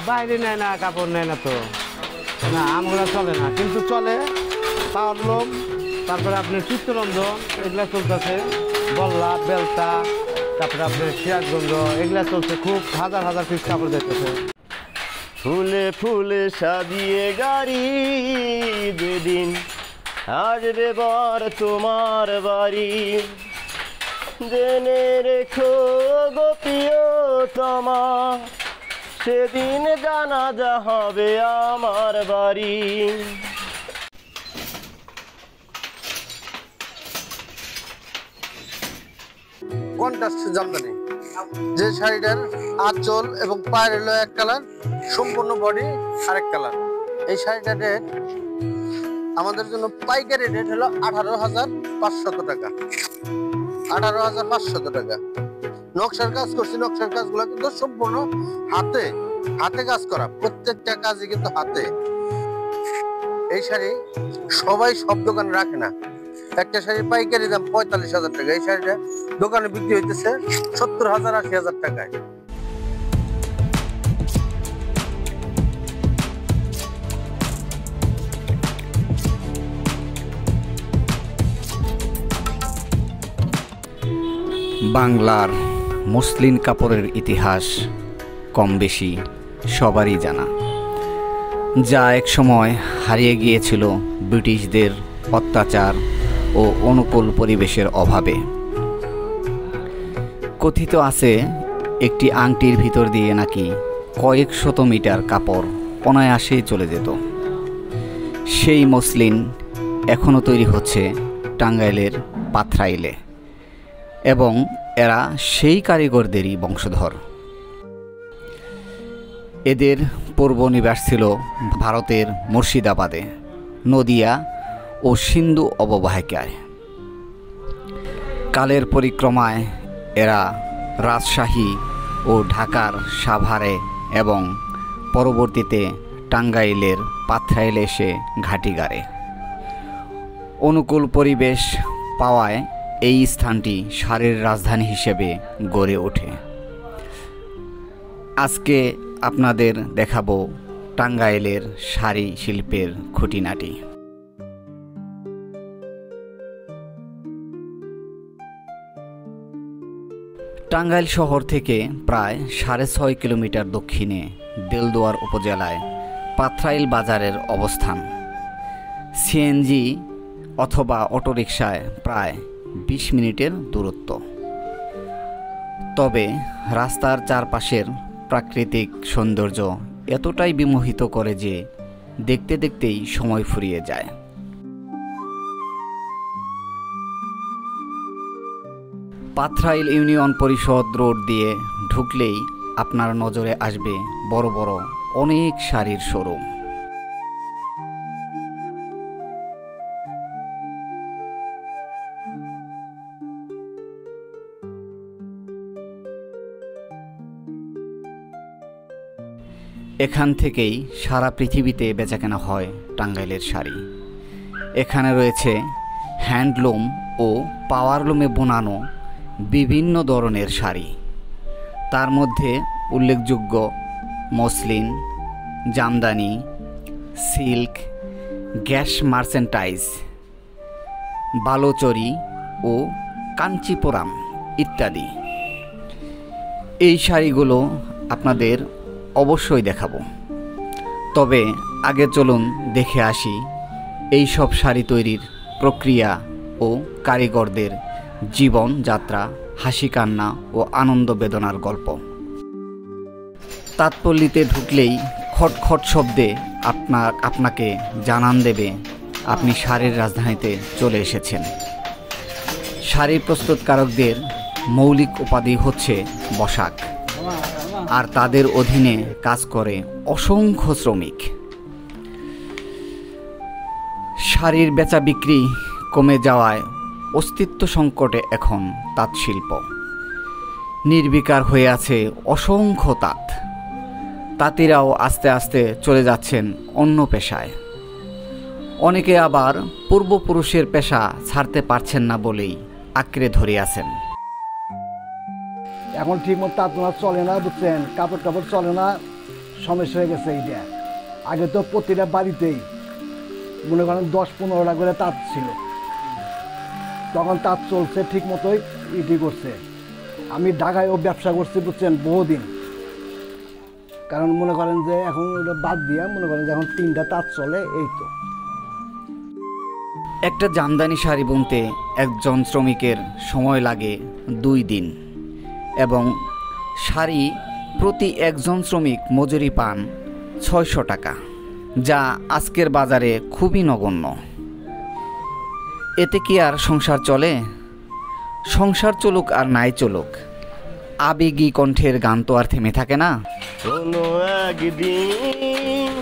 বাইরে নেয় না, কাপড় নেয় না তো, না আমগুলো চলে না, কিন্তু চলে পাওয়ারলুম, তারপরে আপনার চিত্তরঞ্জন এগুলা চলতেছে, বল্লা বেলতা, তারপরে আপনার সিরাজগঞ্জ এগুলা চলছে, খুব হাজার হাজার পিস কাপড় দেখতেছে। ফুলে ফুলে সাজিয়ে গাড়ি যেদিন আসবে বর তোমার বাড়ি, জেনে রেখো গো প্রিয়তমা, সেদিন জানাজা হবে আমার বাড়ি। কন্ট্রাস্ট জামদানি, যে শাড়িটার আঁচল এবং পায়ের হলো এক কালার, সম্পূর্ণ বডি আরেক কালার। এই শাড়িটার রেট আমাদের জন্য পাইকারি রেট হলো 18,500 টাকা, 18,500 টাকা। নকশার কাজ করছি, নকশার কাজগুলো কিন্তু সম্পূর্ণ হাতে হাতে কাজ করা, প্রত্যেকটা কাজই কিন্তু হাতে। এই শাড়ি সবাই সব দোকানে রাখে না, একটা শাড়ির পাইকারি দাম 45,000 টাকা, এই শাড়িটা দোকানে বিক্রি হইতেছে 70,000 80,000 টাকায়। বাংলার মসলিন কাপড়ের ইতিহাস কম বেশি সবারই জানা, যা এক সময় হারিয়ে গিয়েছিল ব্রিটিশদের অত্যাচার ও অনুকূল পরিবেশের অভাবে। কথিত আছে একটি আংটির ভিতর দিয়ে নাকি কয়েক শত মিটার কাপড় অনায়াসেই চলে যেত। সেই মসলিন এখনও তৈরি হচ্ছে টাঙ্গাইলের পাথরাইলে, এবং এরা সেই কারিগরদেরই বংশধর। এদের পূর্ব নিবাস ছিল ভারতের মুর্শিদাবাদে, নদিয়া ও সিন্ধু অববাহিকায়। কালের পরিক্রমায় এরা রাজশাহী ও ঢাকার সাভারে এবং পরবর্তীতে টাঙ্গাইলের পাথরাইলে এসে ঘাঁটি গাড়ে। অনুকূল পরিবেশ পাওয়ায় এই স্থানটি শাড়ির রাজধানী হিসেবে গড়ে ওঠে। আজকে আপনাদের দেখাবো টাঙ্গাইলের শাড়ি শিল্পের খুঁটিনাটি। টাঙ্গাইল শহর থেকে প্রায় 6.5 কিলোমিটার দক্ষিণে দেলদুয়ার উপজেলায় পাথরাইল বাজারের অবস্থান। সিএনজি অথবা অটোরিকশায় প্রায় 20 মিনিটের দূরত্ব। তবে রাস্তার চারপাশের প্রাকৃতিক সৌন্দর্য এতটাই বিমোহিত করে যে দেখতে দেখতেই সময় ফুরিয়ে যায়। পাথরাইল ইউনিয়ন পরিষদ রোড দিয়ে ঢুকলেই আপনার নজরে আসবে বড় বড় অনেক শাড়ির শোরুম। এখান থেকেই সারা পৃথিবীতে বেচাকেনা হয় টাঙ্গাইলের শাড়ি। এখানে রয়েছে হ্যান্ডলুম ও পাওয়ারলুমে বোনানো বিভিন্ন ধরনের শাড়ি। তার মধ্যে উল্লেখযোগ্য মসলিন, জামদানি, সিল্ক, গ্যাস মার্চেন্টাইজ, বালোচরি ও কাঞ্চিপুরাম ইত্যাদি। এই শাড়িগুলো আপনাদের অবশ্যই দেখাবো। তবে আগে চলুন দেখে আসি এই সব শাড়ি তৈরির প্রক্রিয়া ও কারিগরদের জীবন যাত্রা, হাসি কান্না ও আনন্দ বেদনার গল্প। তাঁতপল্লীতে ঢুকলেই খটখট শব্দে আপনাকে জানান দেবে আপনি শাড়ির রাজধানীতে চলে এসেছেন। শাড়ি প্রস্তুতকারকদের মৌলিক উপাধি হচ্ছে বসাক, আর তাদের অধীনে কাজ করে অসংখ্য শ্রমিক। শাড়ির বেচা বিক্রি কমে যাওয়ায় অস্তিত্ব সংকটে এখন তাঁত শিল্প। নির্বিকার হয়ে আছে অসংখ্য তাঁতিরাও আস্তে আস্তে চলে যাচ্ছেন অন্য পেশায়। অনেকে আবার পূর্বপুরুষের পেশা ছাড়তে পারছেন না বলেই আঁকড়ে ধরে আছেন। এখন ঠিক মতো তাঁত চলে না, বুঝছেন, কাপড় চলে না, সমস্যা হয়ে গেছে এইটা। আগে তো প্রতিটা বাড়িতেই মনে করেন 10-15টা করে তাঁত ছিল, তখন তাঁত চলছে ঠিক মতোই ইটি করছে। আমি ঢাকায়ও ব্যবসা করছি বুঝছেন বহুদিন, কারণ মনে করেন যে এখন ওটা বাদ দিয়া মনে করেন যে এখন 3টা তাঁত চলে এই তো। একটা জামদানি শাড়ি বুনতে একজন শ্রমিকের সময় লাগে 2 দিন এবং শাড়ি প্রতি একজন শ্রমিক মজুরি পান 600 টাকা, যা আজকের বাজারে খুবই নগণ্য। এতে কি আর সংসার চলে? সংসার চলুক আর নাই চলুক, আবেগী কণ্ঠের গান তো আর থেমে থাকে না। কোনো একদিন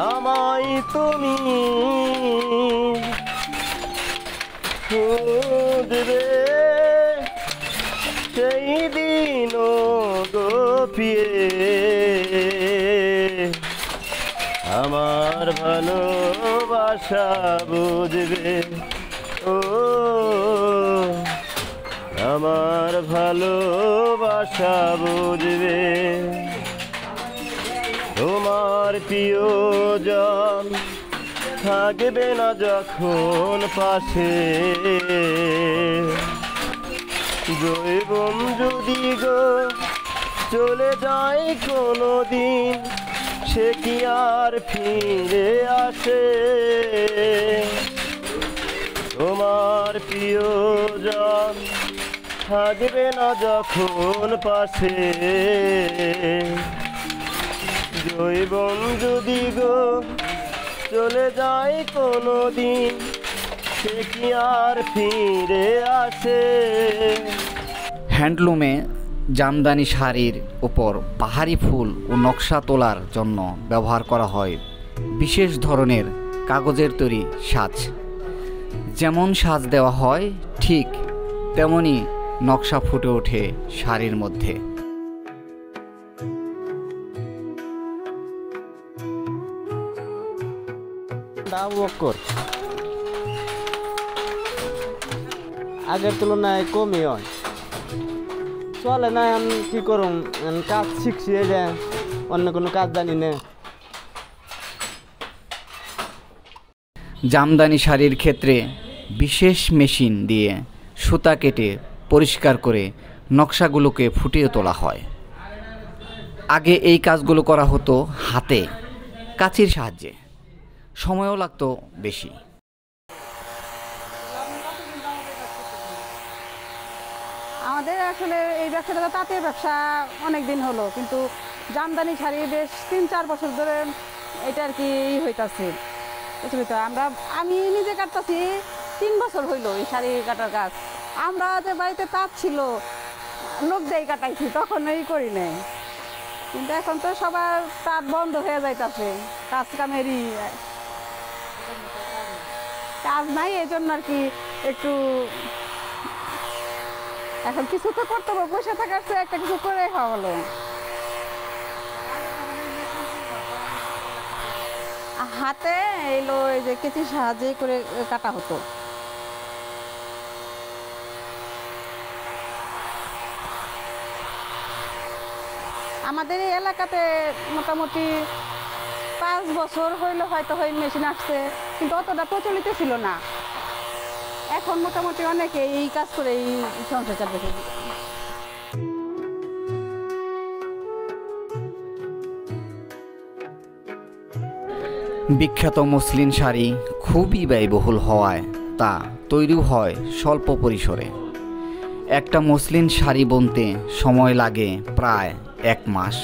আমায় তুমি খুঁজবে, সেই দিন গোপিয়ে আমার ভালোবাসা বুঝবে, ও আমার ভালোবাসা বুঝবে। তোমার প্রিয়জন থাকবে না যখন পাশে, জৈবন যদি গো চলে যায় কোনো দিন, সে কি আর ফিরে আসে? তোমার প্রিয়জন থাকবে না যখন পাশে, জৈবন যদি গো চলে যায় কোনো দিন, সে কি আর ফিরে আসে? হ্যান্ডলুমে জামদানি শাড়ির উপর পাহাড়ি ফুল ও নকশা তোলার জন্য ব্যবহার করা হয় বিশেষ ধরনের কাগজের তৈরি সাজ। যেমন সাজ দেওয়া হয় ঠিক তেমনি নকশা ফুটে ওঠে শাড়ির মধ্যে। আগের তুলনায় কমই হয়, চলে না। আমি কি করুম, কাজ শিখছি, এই যে অন্য কোনো কাজ জানি না। জামদানি শাড়ির ক্ষেত্রে বিশেষ মেশিন দিয়ে সুতা কেটে পরিষ্কার করে নকশাগুলোকে ফুটিয়ে তোলা হয়। আগে এই কাজগুলো করা হতো হাতে কাঁচির সাহায্যে, সময়ও লাগতো বেশি। আমাদের আসলে এই ব্যবসাটা তাঁতের ব্যবসা অনেক দিন হলো, কিন্তু জামদানি শাড়ি বেশ 3-4 বছর ধরে এটা আর কি হইতাছে। বুঝলি তো, আমি নিজে কাটতেছি 3 বছর হইলো এই শাড়ি কাটার কাজ। আমরা যে বাড়িতে তাঁত ছিল লোক দিয়ে কাটাইছি, তখন এই করি নাই, কিন্তু এখন তো সবার তাঁত বন্ধ হয়ে যাইতাছে, কাজ কামেরই কাজ নাই, এই জন্য আর কি একটু এখন কিছু তো করতে হবে, বসে থাকার চেয়ে একটা কিছু করে খাওয়া হলো। হাতে এলো এই যে কেচির সাহায্যে করে কাটা হতো। আমাদের এই এলাকাতে মোটামুটি 5 বছর হইলো হয়তো মেশিন আসছে, কিন্তু অতটা প্রচলিত ছিল না। এখন মোটামুটি অনেকে এই কাজ করে এই সংসার চালাতে। বিখ্যাত মসলিন শাড়ি খুবই ব্যয়বহুল হওয়ায় তা তৈরিও হয় স্বল্প পরিসরে। একটা মসলিন শাড়ি বুনতে সময় লাগে প্রায় 1 মাস,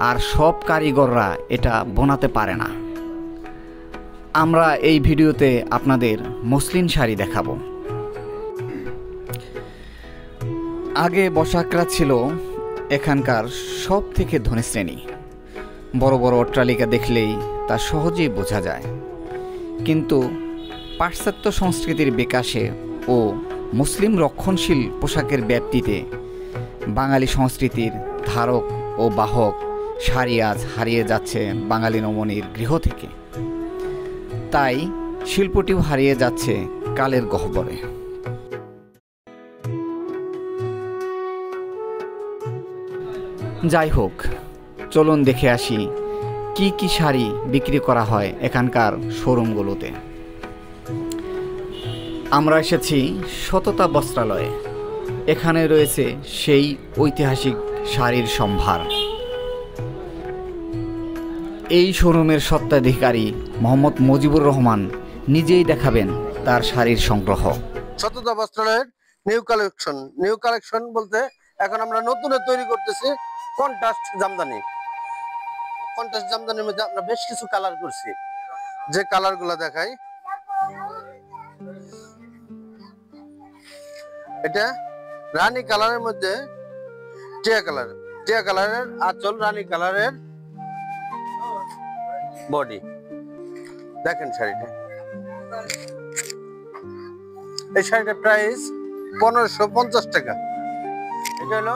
আর সব কারিগররা এটা বোনাতে পারে না। আমরা এই ভিডিওতে আপনাদের মসলিন শাড়ি দেখাবো। আগে বসাকরা ছিল এখানকার সব থেকে ধনী শ্রেণী। বড় বড় অট্টালিকা দেখলেই তা সহজেই বোঝা যায়। কিন্তু পাশ্চাত্য সংস্কৃতির বিকাশে ও মুসলিম রক্ষণশীল পোশাকের ব্যাপ্তিতে বাঙালি সংস্কৃতির ধারক ও বাহক শাড়ি আজ হারিয়ে যাচ্ছে বাঙালি নমনীর গৃহ থেকে। তাই শিল্পটিও হারিয়ে যাচ্ছে কালের গহ্বরে। যাই হোক, চলুন দেখে আসি কি কি শাড়ি বিক্রি করা হয় এখানকার শোরুমগুলোতে। আমরা এসেছি সততা বস্ত্রালয়ে। এখানে রয়েছে সেই ঐতিহাসিক শাড়ির সম্ভার। এই শোরুমের স্বত্বাধিকারী মোহাম্মদ মুজিবুর রহমান নিজেই দেখাবেন তার শাড়ির সংগ্রহ। সততা বস্ত্রালয়ের নিউ কালেকশন বলতে এখন আমরা নতুন তৈরি করতেছি কন্ট্রাস্ট জামদানি। কন্ট্রাস্ট জামদানির মধ্যে আমরা বেশ কিছু কালার করছি, যে কালার গুলা দেখাই। এটা রানী কালারের মধ্যে টিয়া কালারের আঁচল, রানী কালারের বডি। দেখেন শাড়িটা, এই শাড়িটার প্রাইস 1550 টাকা। এটা হলো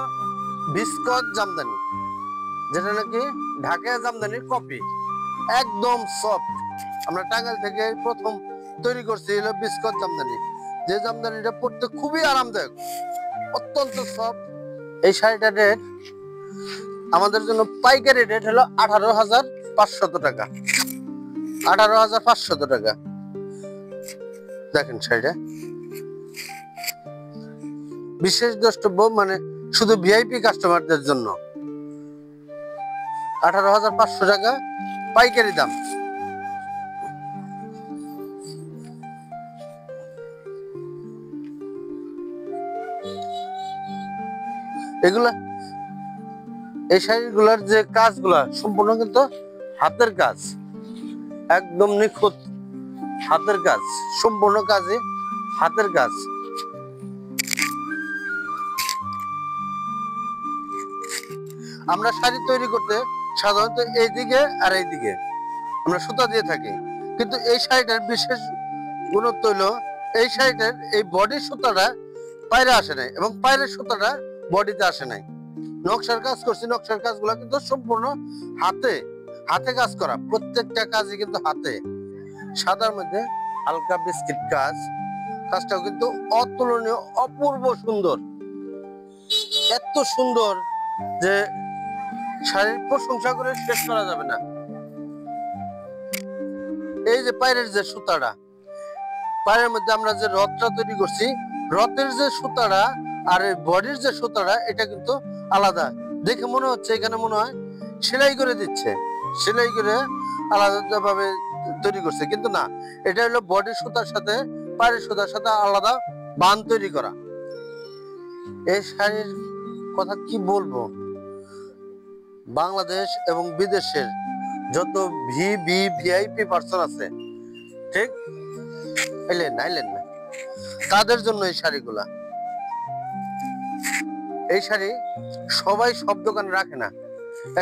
বিস্কট জামদানি, যেটা নাকি ঢাকা জামদানির কপি, একদম সফট। আমরা টাঙ্গাইল থেকে প্রথম তৈরি করছি হলো বিস্কট জামদানি, যে জামদানিটা পরতে খুবই আরামদায়ক, অত্যন্ত সফট। এই শাড়িটার রেট আমাদের জন্য পাইকারি রেট হলো 18,500 টাকা। 18,500 টাকা। দেখেন শাড়িটা বিশেষ দ্রষ্টব্য, মানে শুধু ভিআইপি কাস্টমারদের জন্য 18,500 টাকা পাইকারি দাম। এগুলা এই শাড়িগুলার যে কাজগুলা সম্পূর্ণ কিন্তু হাতের কাজ, একদম নিখুঁত হাতের কাজ, সম্পূর্ণ কাজে হাতের কাজ। আমরা শাড়ি তৈরি করতে সাধারণত এইদিকে আর এইদিকে আমরা সুতা দিয়ে থাকি, কিন্তু এই শাড়িটার বিশেষ গুণত্ব হলো এই শাড়িটার এই বডির সুতাটা পায়রে আসে নাই এবং পায়রের সুতাটা বডিতে আসে নাই। নকশার কাজ করছি, নকশার কাজগুলো কিন্তু সম্পূর্ণ হাতে কাজ করা, প্রত্যেকটা কাজই কিন্তু হাতে। সাদার মধ্যে হালকা বিস্কিট কাজটাও কিন্তু অতুলনীয়, অপূর্ব সুন্দর, এত সুন্দর যে শাড়ির প্রশংসা করে শেষ করা যাবে না। এই যে পায়রের যে সুতাটা, পায়ের মধ্যে আমরা যে রথটা তৈরি করছি, রথের যে সুতাটা আর বডির যে সুতাটা, এটা কিন্তু আলাদা। দেখে মনে হচ্ছে এখানে মনে হয় সেলাই করে দিচ্ছে, সেলাই করে আলাদা ভাবে তৈরি করছে, কিন্তু না, এটা হলো বডির সুতার সাথে পায়ের সুতার সাথে আলাদা বান তৈরি করা। এই শাড়ির কথা কি বলবো, বাংলাদেশ এবং বিদেশের যত ভিআইপি পার্সন আছে, ঠিক আইলেন না, তাদের জন্য এই শাড়িগুলা। এই শাড়ি সবাই সব দোকানে রাখে না।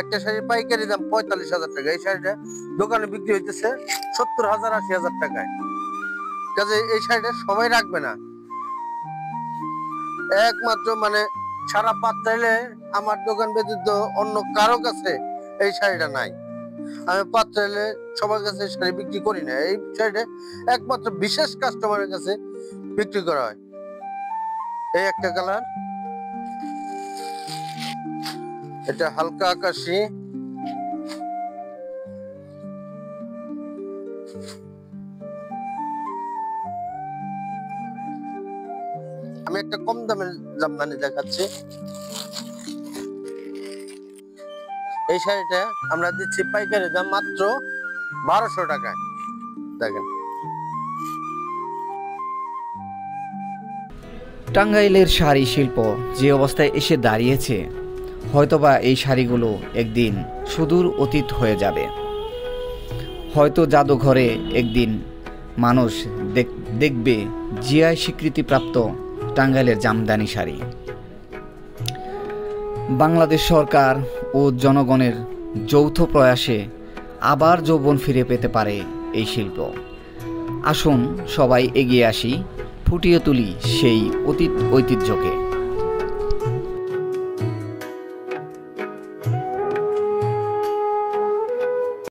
একটা শাড়ির পাইকারি দাম 45,000 টাকা, এই শাড়িটা দোকানে বিক্রি হইতেছে 70,000 80,000 টাকায়। কাজে এই শাড়িটা সবাই রাখবে না। একমাত্র মানে সারা পাত্রাইলে আমার দোকান ব্যতীত অন্য কারো কাছে এই শাড়িটা নাই। আমি পাত্রাইলে সবার কাছে শাড়ি বিক্রি করি না, এই শাড়িটা একমাত্র বিশেষ কাস্টমারের কাছে বিক্রি করা হয়। এই একটা কালার, এটা হালকা আকাশি, আমি একটা কম দামের জামদানি দেখাচ্ছি। এই শাড়িটা আমরা দিচ্ছি পাইকারি দাম মাত্র 1200 টাকায়। দেখেন, টাঙ্গাইলের শাড়ি শিল্প যে অবস্থায় এসে দাঁড়িয়েছে, হয়তোবা এই শাড়িগুলো একদিন সুদূর অতীত হয়ে যাবে। হয়তো জাদুঘরে একদিন মানুষ দেখবে জিআই স্বীকৃতিপ্রাপ্ত টাঙ্গাইলের জামদানি শাড়ি। বাংলাদেশ সরকার ও জনগণের যৌথ প্রয়াসে আবার যৌবন ফিরে পেতে পারে এই শিল্প। আসুন সবাই এগিয়ে আসি, ফুটিয়ে তুলি সেই অতীত ঐতিহ্যকে।